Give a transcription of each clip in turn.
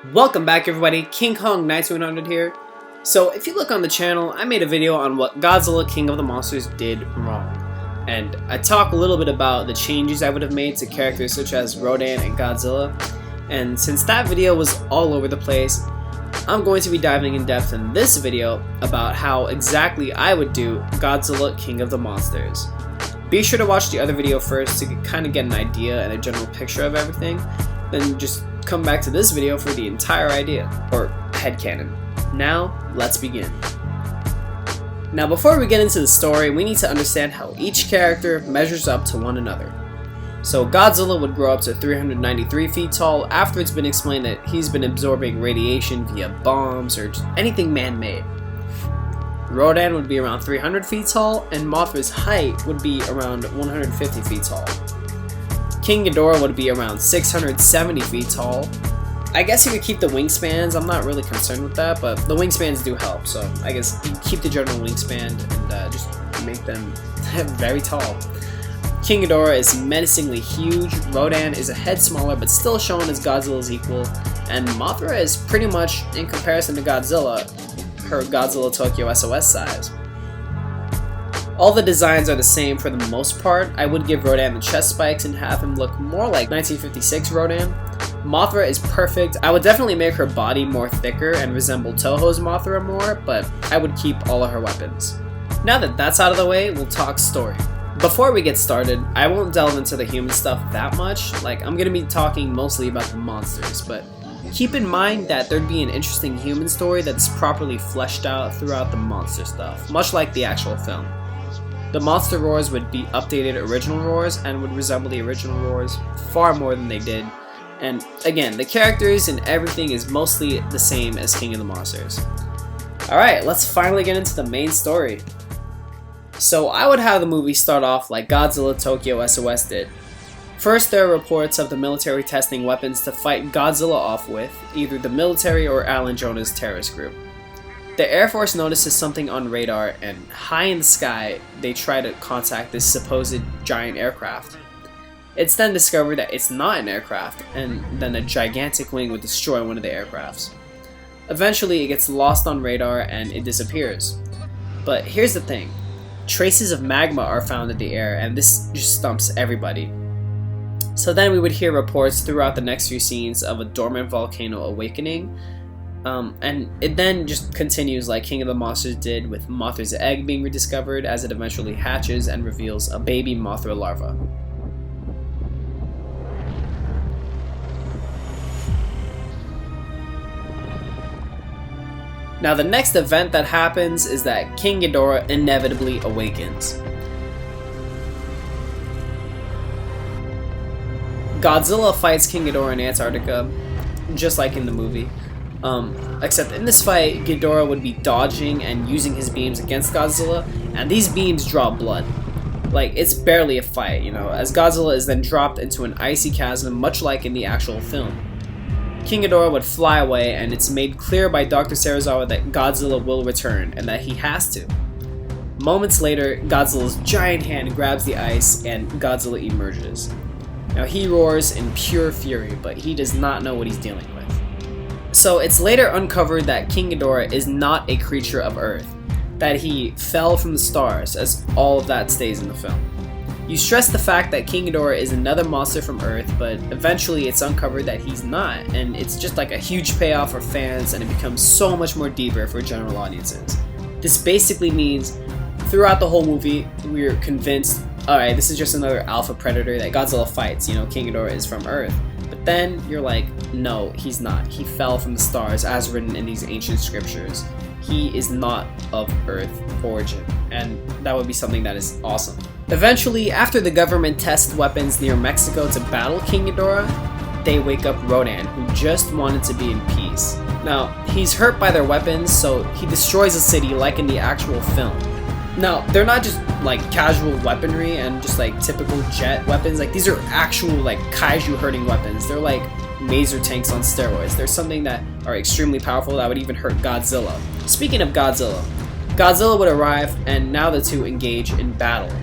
Welcome back everybody, King Kong 9100 here. So if you look on the channel, I made a video on what Godzilla King of the Monsters did wrong. And I talk a little bit about the changes I would have made to characters such as Rodan and Godzilla. And since that video was all over the place, I'm going to be diving in depth in this video about how exactly I would do Godzilla King of the Monsters. Be sure to watch the other video first to kind of get an idea and a general picture of everything. Then just come back to this video for the entire idea, or headcanon. Now, let's begin. Now before we get into the story, we need to understand how each character measures up to one another. So Godzilla would grow up to 393 feet tall after it's been explained that he's been absorbing radiation via bombs or just anything man-made. Rodan would be around 300 feet tall, and Mothra's height would be around 150 feet tall. King Ghidorah would be around 670 feet tall. I guess you could keep the wingspans, I'm not really concerned with that, but the wingspans do help, so I guess you keep the general wingspan and just make them very tall. King Ghidorah is menacingly huge, Rodan is a head smaller but still shown as Godzilla's equal, and Mothra is pretty much, in comparison to Godzilla, her Godzilla Tokyo SOS size. All the designs are the same for the most part. I would give Rodan the chest spikes and have him look more like 1956 Rodan. Mothra is perfect. I would definitely make her body more thicker and resemble Toho's Mothra more, but I would keep all of her weapons. Now that that's out of the way, we'll talk story. Before we get started, I won't delve into the human stuff that much. I'm gonna be talking mostly about the monsters, but keep in mind that there'd be an interesting human story that's properly fleshed out throughout the monster stuff, much like the actual film. The monster roars would be updated original roars and would resemble the original roars far more than they did. And again, the characters and everything is mostly the same as King of the Monsters. Alright, let's finally get into the main story. So I would have the movie start off like Godzilla Tokyo SOS did. First, there are reports of the military testing weapons to fight Godzilla off with, either the military or Alan Jonah's terrorist group. The Air Force notices something on radar, and high in the sky, they try to contact this supposed giant aircraft. It's then discovered that it's not an aircraft, and then a gigantic wing would destroy one of the aircrafts. Eventually, it gets lost on radar and it disappears. But here's the thing. Traces of magma are found in the air, and this just stumps everybody. So then we would hear reports throughout the next few scenes of a dormant volcano awakening, and it then just continues like King of the Monsters did, with Mothra's egg being rediscovered as it eventually hatches and reveals a baby Mothra larva. Now the next event that happens is that King Ghidorah inevitably awakens. Godzilla fights King Ghidorah in Antarctica, just like in the movie. Except in this fight, Ghidorah would be dodging and using his beams against Godzilla, and these beams draw blood. It's barely a fight, as Godzilla is then dropped into an icy chasm much like in the actual film. King Ghidorah would fly away, and it's made clear by Dr. Serizawa that Godzilla will return, and that he has to. Moments later, Godzilla's giant hand grabs the ice, and Godzilla emerges. Now he roars in pure fury, but he does not know what he's dealing with. So it's later uncovered that King Ghidorah is not a creature of Earth, that he fell from the stars, as all of that stays in the film. You stress the fact that King Ghidorah is another monster from Earth, but eventually it's uncovered that he's not, and it's just like a huge payoff for fans, and it becomes so much more deeper for general audiences. This basically means throughout the whole movie, we're convinced, alright, this is just another alpha predator that Godzilla fights, King Ghidorah is from Earth. But then you're like, no, he's not. He fell from the stars as written in these ancient scriptures. He is not of Earth origin, and that would be something that is awesome. Eventually, after the government tests weapons near Mexico to battle King Ghidorah, they wake up Rodan, who just wanted to be in peace. Now, he's hurt by their weapons, so he destroys a city like in the actual film. Now, they're not just casual weaponry and just typical jet weapons. These are actual kaiju hurting weapons. They're like maser tanks on steroids. They're something that are extremely powerful that would even hurt Godzilla. Speaking of Godzilla, Godzilla would arrive, and now the two engage in battle.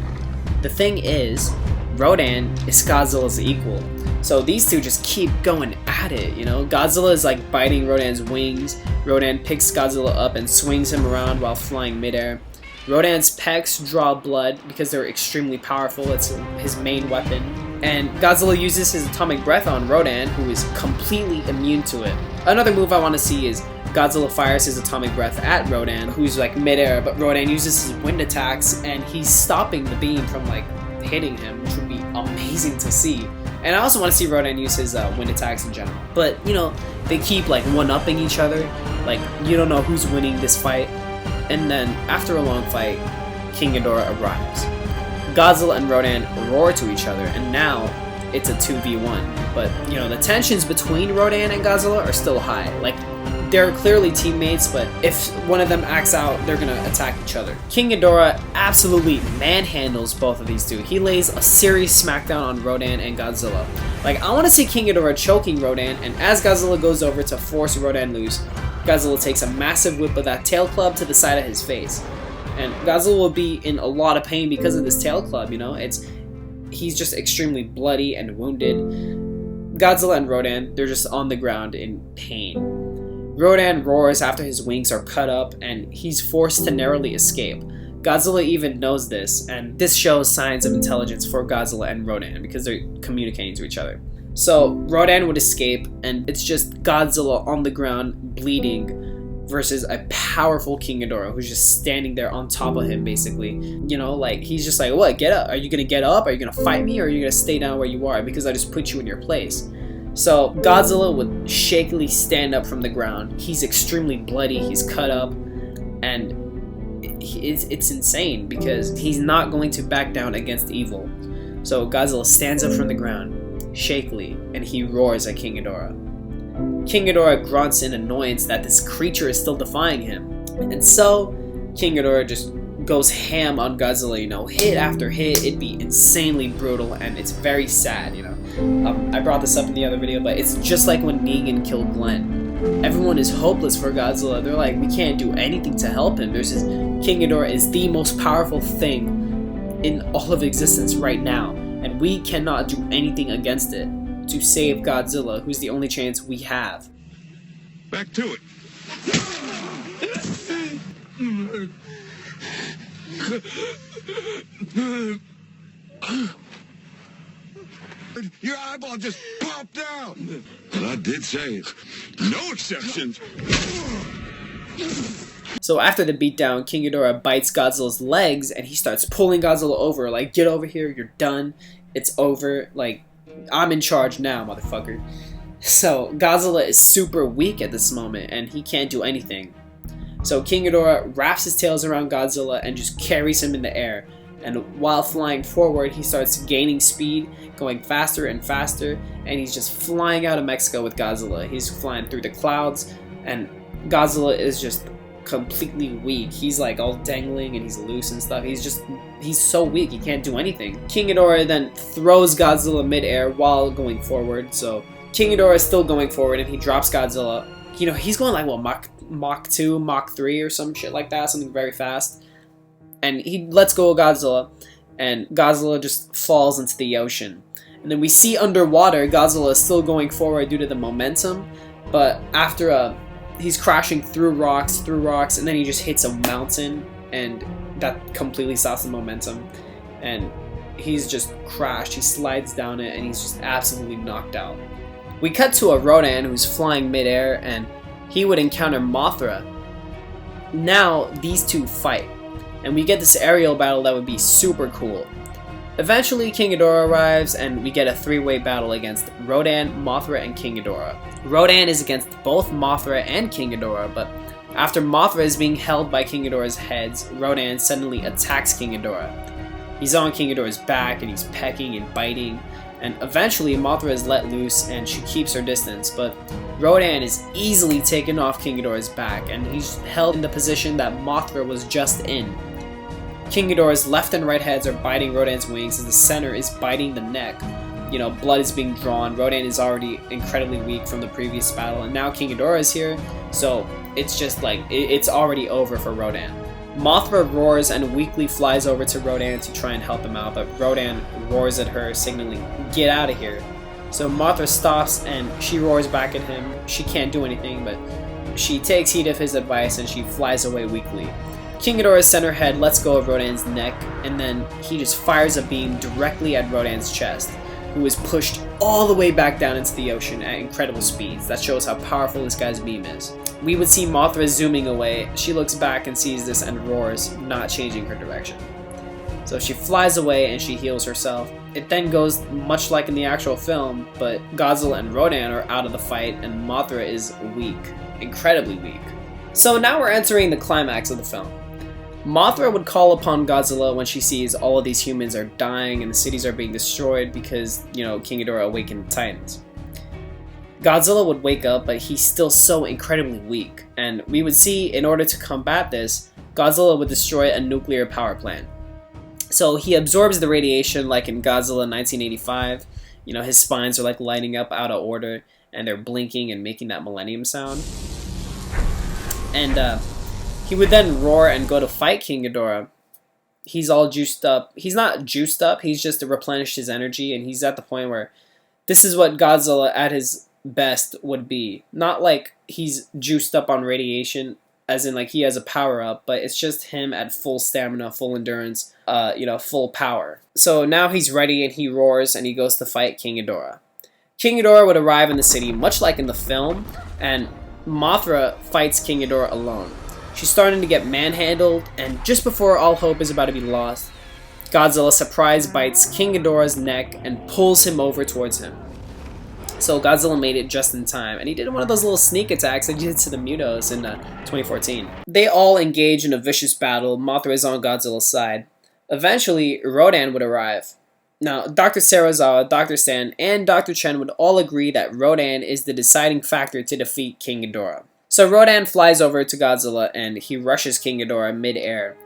The thing is, Rodan is Godzilla's equal, So these two just keep going at it, you know? Godzilla is like biting Rodan's wings. Rodan picks Godzilla up and swings him around while flying midair. Rodan's pecs draw blood because they're extremely powerful. It's his main weapon. And Godzilla uses his atomic breath on Rodan, who is completely immune to it. Another move I want to see is Godzilla fires his atomic breath at Rodan, who's like midair, but Rodan uses his wind attacks and he's stopping the beam from like hitting him, which would be amazing to see. And I also want to see Rodan use his wind attacks in general. But, you know, they keep like one-upping each other. Like, you don't know who's winning this fight. And then, after a long fight, King Ghidorah arrives. Godzilla and Rodan roar to each other, and now it's a 2v1. But, you know, the tensions between Rodan and Godzilla are still high. Like, they're clearly teammates, but if one of them acts out, they're gonna attack each other. King Ghidorah absolutely manhandles both of these two. He lays a serious smackdown on Rodan and Godzilla. Like, I want to see King Ghidorah choking Rodan, and as Godzilla goes over to force Rodan loose, Godzilla takes a massive whip of that tail club to the side of his face. And Godzilla will be in a lot of pain because of this tail club, you know? He's just extremely bloody and wounded. Godzilla and Rodan, they're just on the ground in pain. Rodan roars after his wings are cut up, and he's forced to narrowly escape. Godzilla even knows this, and this shows signs of intelligence for Godzilla and Rodan because they're communicating to each other. So Rodan would escape, and it's just Godzilla on the ground bleeding versus a powerful King Ghidorah who's just standing there on top of him, basically. You know, like, he's just like, what, get up? Are you gonna get up? Are you gonna fight me? Or are you gonna stay down where you are because I just put you in your place? So Godzilla would shakily stand up from the ground. He's extremely bloody, he's cut up, and it's insane because he's not going to back down against evil. So Godzilla stands up from the ground, shakily, and he roars at King Ghidorah. King Ghidorah grunts in annoyance that this creature is still defying him. And so King Ghidorah just goes ham on Godzilla, you know, hit after hit. It'd be insanely brutal, and it's very sad, you know. I brought this up in the other video, but it's just like when Negan killed Glenn. Everyone is hopeless for Godzilla. They're like, we can't do anything to help him. There's this King Ghidorah is the most powerful thing in all of existence right now, and we cannot do anything against it to save Godzilla, who's the only chance we have. Back to it. Your eyeball just popped out. And I did say no exceptions. So after the beatdown, King Ghidorah bites Godzilla's legs and he starts pulling Godzilla over, like, get over here, you're done, it's over, like, I'm in charge now, motherfucker. So Godzilla is super weak at this moment and he can't do anything. So King Ghidorah wraps his tails around Godzilla and just carries him in the air. And while flying forward, he starts gaining speed, going faster and faster, and he's just flying out of Mexico with Godzilla. He's flying through the clouds, and Godzilla is just completely weak. He's like all dangling and he's loose and stuff. He's so weak, he can't do anything. King Ghidorah then throws Godzilla midair while going forward. So King Ghidorah is still going forward and he drops Godzilla. You know, he's going like, what, Mach 2, Mach 3 or some shit like that, something very fast. And he lets go of Godzilla, and Godzilla just falls into the ocean. And then we see underwater, Godzilla is still going forward due to the momentum, but after he's crashing through rocks, and then he just hits a mountain, and that completely stops the momentum. And he's just crashed, he slides down it, and he's just absolutely knocked out. We cut to a Rodan who's flying midair, and he would encounter Mothra. Now these two fight, and we get this aerial battle that would be super cool. Eventually King Ghidorah arrives and we get a three-way battle against Rodan, Mothra, and King Ghidorah. Rodan is against both Mothra and King Ghidorah, but after Mothra is being held by King Ghidorah's heads, Rodan suddenly attacks King Ghidorah. He's on King Ghidorah's back and he's pecking and biting, and eventually Mothra is let loose and she keeps her distance, but Rodan is easily taken off King Ghidorah's back and he's held in the position that Mothra was just in. King Ghidorah's left and right heads are biting Rodan's wings as the center is biting the neck. You know, blood is being drawn. Rodan is already incredibly weak from the previous battle, and now King Ghidorah is here, so it's just like, it's already over for Rodan. Mothra roars and weakly flies over to Rodan to try and help him out, but Rodan roars at her, signaling, get out of here. So Mothra stops and she roars back at him. She can't do anything, but she takes heed of his advice and she flies away weakly. King Ghidorah's center head lets go of Rodan's neck, and then he just fires a beam directly at Rodan's chest, who is pushed all the way back down into the ocean at incredible speeds. That shows how powerful this guy's beam is. We would see Mothra zooming away. She looks back and sees this and roars, not changing her direction. So she flies away and she heals herself. It then goes much like in the actual film, but Godzilla and Rodan are out of the fight and Mothra is weak, incredibly weak. So now we're entering the climax of the film. Mothra would call upon Godzilla when she sees all of these humans are dying and the cities are being destroyed because, King Ghidorah awakened Titans. Godzilla would wake up, but he's still so incredibly weak, and we would see, in order to combat this, Godzilla would destroy a nuclear power plant. So he absorbs the radiation like in Godzilla 1985. His spines are like lighting up out of order, and they're blinking and making that millennium sound. And he would then roar and go to fight King Ghidorah. He's all juiced up. He's not juiced up, he's just replenished his energy, and he's at the point where this is what Godzilla at his best would be. Not like he's juiced up on radiation, as in like he has a power up, but it's just him at full stamina, full endurance, full power. So now he's ready and he roars and he goes to fight King Ghidorah. King Ghidorah would arrive in the city much like in the film, and Mothra fights King Ghidorah alone. She's starting to get manhandled, and just before all hope is about to be lost, Godzilla surprise bites King Ghidorah's neck and pulls him over towards him. So Godzilla made it just in time, and he did one of those little sneak attacks that he did to the Mutos in 2014. They all engage in a vicious battle. Mothra is on Godzilla's side. Eventually, Rodan would arrive. Now, Dr. Serizawa, Dr. Stan, and Dr. Chen would all agree that Rodan is the deciding factor to defeat King Ghidorah. So Rodan flies over to Godzilla and he rushes King Ghidorah mid-air.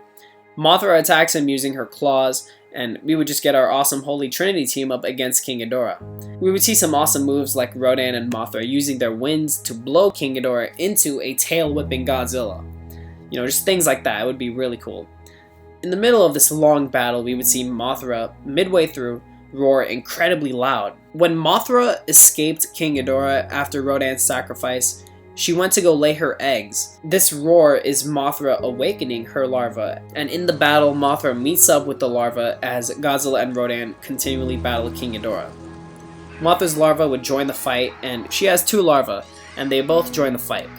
Mothra attacks him using her claws, and we would just get our awesome Holy Trinity team up against King Ghidorah. We would see some awesome moves like Rodan and Mothra using their winds to blow King Ghidorah into a tail-whipping Godzilla. Just things like that. It would be really cool. In the middle of this long battle, we would see Mothra, midway through, roar incredibly loud. When Mothra escaped King Ghidorah after Rodan's sacrifice, she went to go lay her eggs. This roar is Mothra awakening her larva, and in the battle, Mothra meets up with the larva as Godzilla and Rodan continually battle King Ghidorah. Mothra's larva would join the fight, and she has two larvae, and they both join the fight.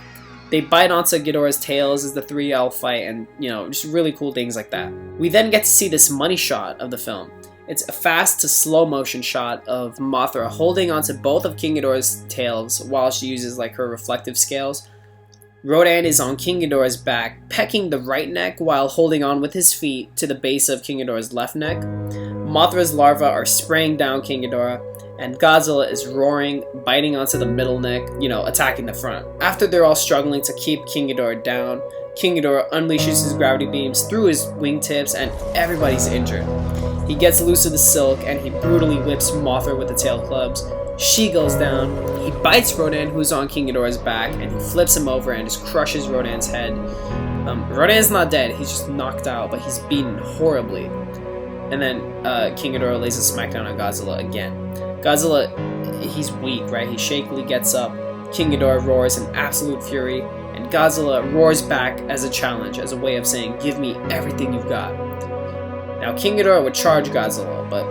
They bite onto Ghidorah's tails as the three all fight, and just really cool things like that. We then get to see this money shot of the film. It's a fast to slow motion shot of Mothra holding onto both of King Ghidorah's tails while she uses like her reflective scales. Rodan is on King Ghidorah's back, pecking the right neck while holding on with his feet to the base of King Ghidorah's left neck. Mothra's larvae are spraying down King Ghidorah, and Godzilla is roaring, biting onto the middle neck, attacking the front. After they're all struggling to keep King Ghidorah down, King Ghidorah unleashes his gravity beams through his wingtips and everybody's injured. He gets loose of the silk and he brutally whips Mothra with the tail clubs. She goes down, he bites Rodan, who's on King Ghidorah's back, and he flips him over and just crushes Rodan's head. Rodan's not dead, he's just knocked out, but he's beaten horribly. And then King Ghidorah lays a smackdown on Godzilla again. Godzilla, he's weak, right? He shakily gets up. King Ghidorah roars in absolute fury, and Godzilla roars back as a challenge, as a way of saying, give me everything you've got. Now King Ghidorah would charge Godzilla, but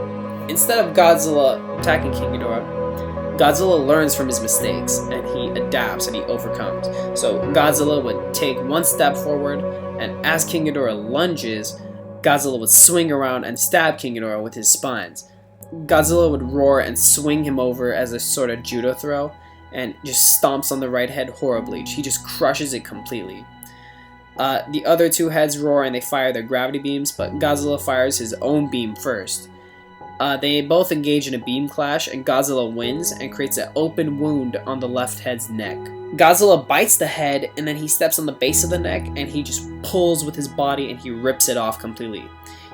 instead of Godzilla attacking King Ghidorah, Godzilla learns from his mistakes, and he adapts and he overcomes. So Godzilla would take one step forward, and as King Ghidorah lunges, Godzilla would swing around and stab King Ghidorah with his spines. Godzilla would roar and swing him over as a sort of judo throw, and just stomps on the right head horribly. He just crushes it completely. The other two heads roar and they fire their gravity beams, but Godzilla fires his own beam first. They both engage in a beam clash, and Godzilla wins and creates an open wound on the left head's neck. Godzilla bites the head, and then he steps on the base of the neck, and he just pulls with his body and he rips it off completely.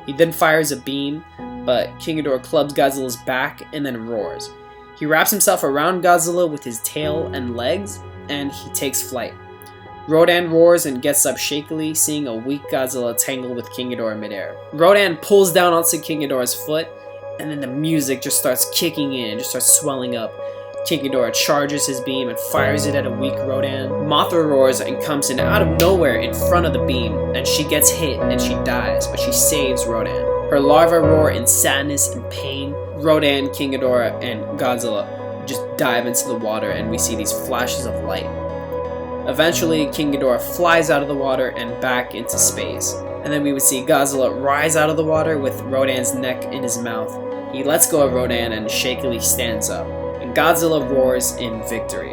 He then fires a beam, but King Ghidorah clubs Godzilla's back and then roars. He wraps himself around Godzilla with his tail and legs, and he takes flight. Rodan roars and gets up shakily, seeing a weak Godzilla tangle with King Ghidorah midair. Rodan pulls down onto King Ghidorah's foot, and then the music just starts kicking in, just starts swelling up. King Ghidorah charges his beam and fires it at a weak Rodan. Mothra roars and comes in out of nowhere in front of the beam, and she gets hit and she dies, but she saves Rodan. Her larvae roar in sadness and pain. Rodan, King Ghidorah, and Godzilla just dive into the water, and we see these flashes of light. Eventually, King Ghidorah flies out of the water and back into space. And then we would see Godzilla rise out of the water with Rodan's neck in his mouth. He lets go of Rodan and shakily stands up. And Godzilla roars in victory.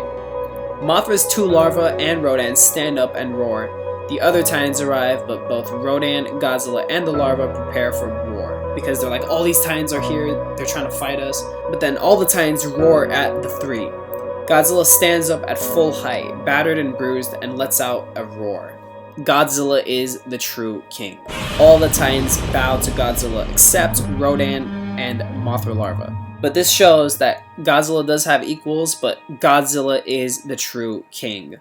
Mothra's 2 larvae and Rodan stand up and roar. The other Titans arrive, but both Rodan, Godzilla, and the larva prepare for war. Because they're like, all these Titans are here, they're trying to fight us. But then all the Titans roar at the 3. Godzilla stands up at full height, battered and bruised, and lets out a roar. Godzilla is the true king. All the Titans bow to Godzilla except Rodan and Mothra larva. But this shows that Godzilla does have equals, but Godzilla is the true king.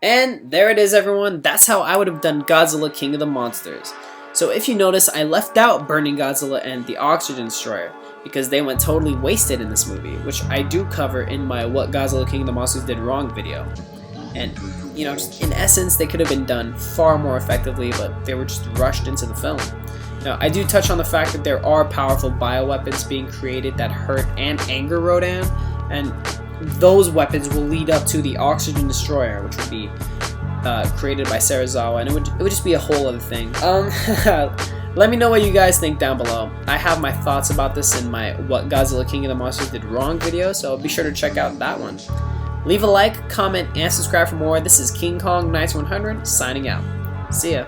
And there it is, everyone. That's how I would have done Godzilla, King of the Monsters. So if you notice, I left out Burning Godzilla and the Oxygen Destroyer because they went totally wasted in this movie, which I do cover in my What Godzilla, King of the Monsters Did Wrong video. And, you know, just in essence, they could have been done far more effectively, but they were just rushed into the film. Now, I do touch on the fact that there are powerful bioweapons being created that hurt and anger Rodan, and those weapons will lead up to the Oxygen Destroyer, which would be created by Serizawa, and it would just be a whole other thing. Let me know what you guys think down below. I have my thoughts about this in my What Godzilla, King of the Monsters Did Wrong video, so be sure to check out that one. Leave a like, comment, and subscribe for more. This is King Kong 9100 signing out. See ya.